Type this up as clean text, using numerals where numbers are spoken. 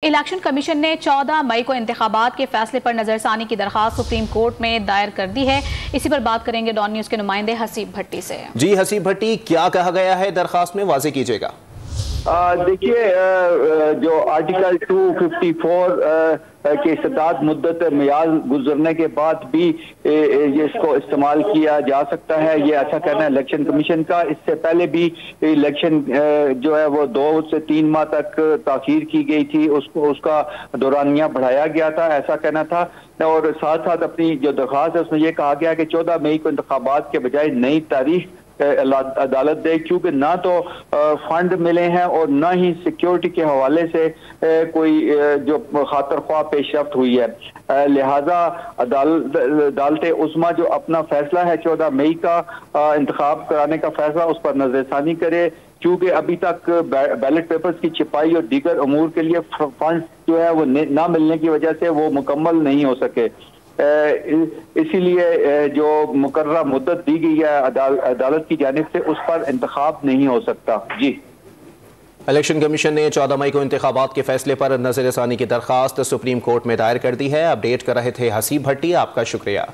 Election commission ने 14 मई को इंतखाबात के फैसले पर नजरसानी की दरखास्त सुप्रीम कोर्ट में दायर कर दी है। इसी पर बात करेंगे डॉन न्यूज के नुमाइंदे हसीब भट्टी से। जी हसीब भट्टी, क्या कहा गया है दरखास्त में, वाज़ेह कीजिएगा। देखिए, जो आर्टिकल 254 के इस्तेदाद मुद्दत मियाद गुजरने के बाद भी इसको इस्तेमाल किया जा सकता है, ये अच्छा कहना है इलेक्शन कमीशन का। इससे पहले भी इलेक्शन जो है वो 2 से 3 माह तक ताखीर की गई थी, उसका दौरानिया बढ़ाया गया था, ऐसा कहना था। और साथ साथ अपनी जो दरखास्त है उसमें यह कहा गया कि 14 मई को इंतखाबात के बजाय नई तारीख अदालत दे, क्योंकि ना तो फंड मिले हैं और ना ही सिक्योरिटी के हवाले से कोई जो खातर ख्वाह पेशरफ्त हुई है। लिहाजा अदालत उस्मा जो अपना फैसला है 14 मई का इंतखाब कराने का फैसला, उस पर नजरसानी करे, क्योंकि अभी तक बैलेट पेपर्स की छिपाई और दीगर अमूर के लिए फंड जो है वो ना मिलने की वजह से वो मुकम्मल नहीं हो सके। इसीलिए जो मुकर्रर मुद्दत दी गई है अदालत की जानिब से, उस पर इंतखाब नहीं हो सकता। जी, इलेक्शन कमीशन ने 14 मई को इंतखाबात के फैसले पर नजरसानी की दरखास्त सुप्रीम कोर्ट में दायर कर दी है। अपडेट कर रहे थे हसीब भट्टी, आपका शुक्रिया।